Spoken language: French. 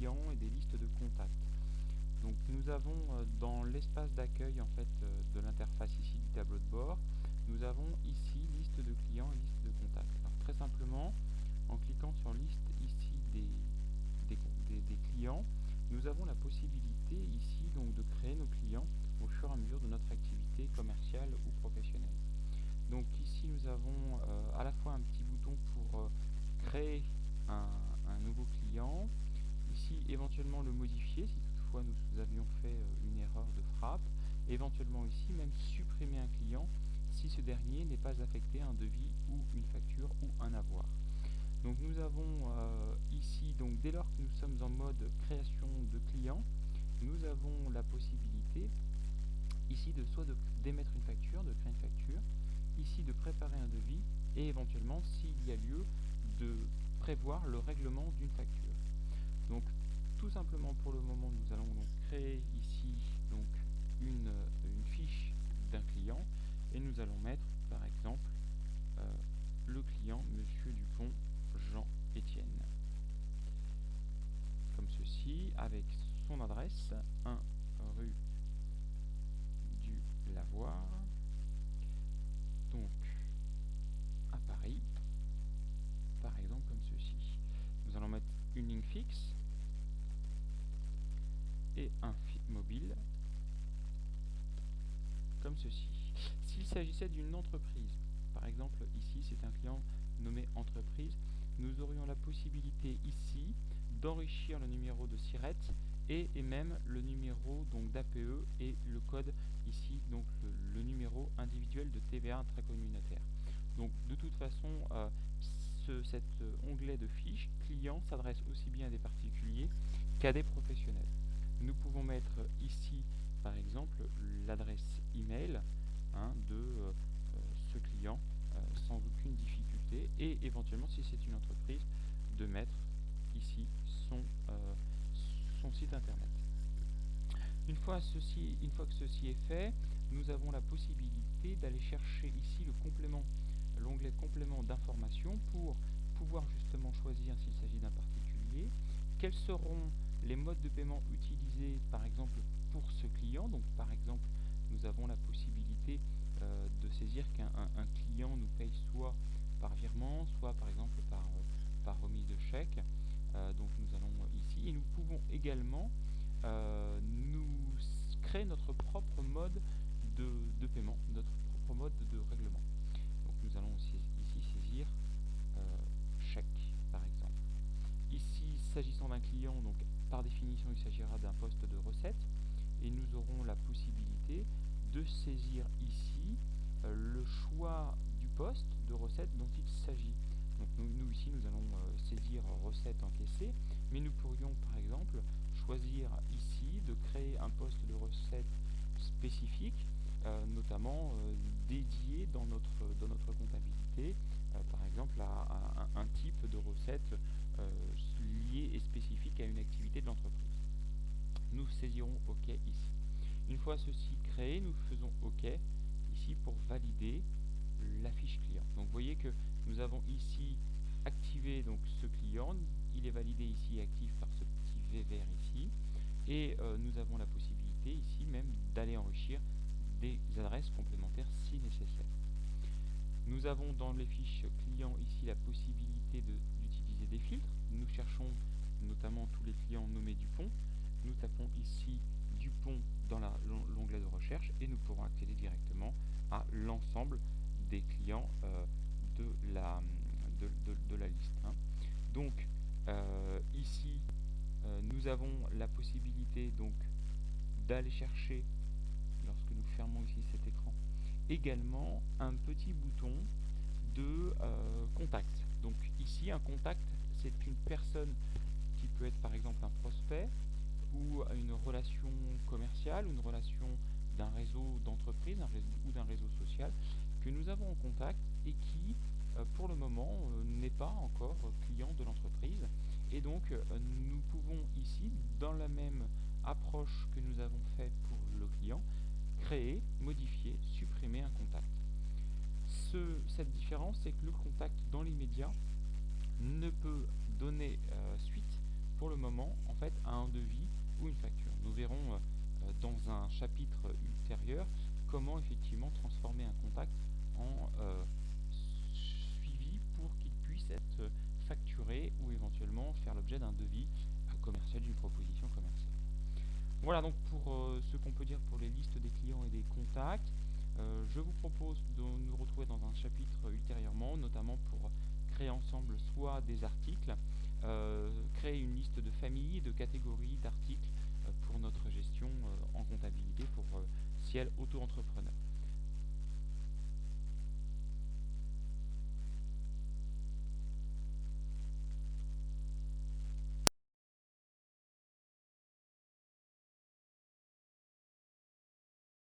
clients et des listes de contacts. Donc nous avons dans l'espace d'accueil en fait de l'interface ici du tableau de bord, nous avons ici liste de clients et liste de contacts. Alors très simplement, en cliquant sur liste ici des clients, nous avons la possibilité ici donc de créer nos clients au fur et à mesure de notre activité commerciale ou professionnelle. Donc ici nous avons à la fois un petit bouton pour créer un nouveau client, ici éventuellement le modifier si toutefois nous avions fait une erreur de frappe, éventuellement ici même supprimer un client si ce dernier n'est pas affecté à un devis ou une facture ou un avoir. Donc nous avons ici, donc dès lors que nous sommes en mode création de clients, nous avons la possibilité ici de soit d'émettre une facture, de créer une facture, ici de préparer un devis et éventuellement s'il y a lieu de prévoir le règlement d'une facture. Donc tout simplement pour le moment nous allons donc créer ici donc une fiche d'un client et nous allons mettre par exemple le client Monsieur Dupont Jean-Étienne comme ceci avec son adresse 1 rue du Lavoir donc à Paris par exemple comme ceci. Nous allons mettre une ligne fixe et un mobile comme ceci. S'il s'agissait d'une entreprise, par exemple ici c'est un client nommé entreprise, nous aurions la possibilité ici d'enrichir le numéro de SIRET et même le numéro donc d'APE et le code ici donc le numéro individuel de TVA intracommunautaire. Donc de toute façon cet onglet de fiches client s'adresse aussi bien à des particuliers qu'à des professionnels. Nous pouvons mettre ici par exemple l'adresse email de ce client sans aucune difficulté et éventuellement si c'est une entreprise de mettre ici son site internet. Une fois que ceci est fait, nous avons la possibilité d'aller chercher ici l'onglet complément d'information pour pouvoir justement choisir s'il s'agit d'un particulier, quels seront les modes de paiement utilisés par exemple pour ce client. Donc par exemple nous avons la possibilité de saisir qu'un client nous paye soit par virement, soit par exemple par remise de chèque. Donc nous allons ici et nous pouvons également nous créer notre propre mode de paiement, notre propre mode de règlement. Donc nous allons aussi ici saisir chèque par exemple. Ici s'agissant d'un client, donc par définition il s'agira d'un poste de recette et nous aurons la possibilité de saisir ici le choix du poste de recette dont il s'agit. Donc nous ici nous allons saisir recette encaissée, mais nous pourrions par exemple choisir ici de créer un poste de recette spécifique, notamment dédié dans notre comptabilité, par exemple à un type de recette lié et spécifique à une activité de l'entreprise. Nous saisirons OK ici. Une fois ceci créé, nous faisons OK ici pour valider la fiche client. Donc vous voyez que nous avons ici activé donc ce client, il est validé ici actif par ce petit V vert ici, et nous avons la possibilité ici même d'aller enrichir des adresses complémentaires si nécessaire. Nous avons dans les fiches clients ici la possibilité d'utiliser des filtres. Nous cherchons notamment tous les clients nommés Dupont. Nous tapons ici Dupont dans l'onglet de recherche et nous pourrons accéder directement à l'ensemble des clients de la liste. Donc ici nous avons la possibilité donc d'aller chercher, lorsque nous fermons ici cet écran, également un petit bouton de contact. Donc ici un contact c'est une personne qui peut être par exemple un prospect ou une relation commerciale, ou une relation d'un réseau d'entreprise ou d'un réseau social que nous avons en contact et qui pour le moment n'est pas encore client de l'entreprise. Et donc nous pouvons ici, dans la même approche que nous avons fait pour le client, créer, modifier, supprimer un contact. Cette différence, c'est que le contact dans l'immédiat ne peut donner suite pour le moment en fait à un devis ou une facture. Nous verrons dans un chapitre ultérieur comment effectivement transformer un contact en suivi pour qu'il puisse être facturé ou éventuellement faire l'objet d'un devis commercial, d'une proposition commerciale. Voilà donc pour ce qu'on peut dire pour les listes des clients et des contacts. Je vous propose de nous retrouver dans un chapitre ultérieurement, notamment pour créer ensemble soit des articles, créer une liste de familles, de catégories d'articles pour notre gestion en comptabilité pour Ciel auto-entrepreneur.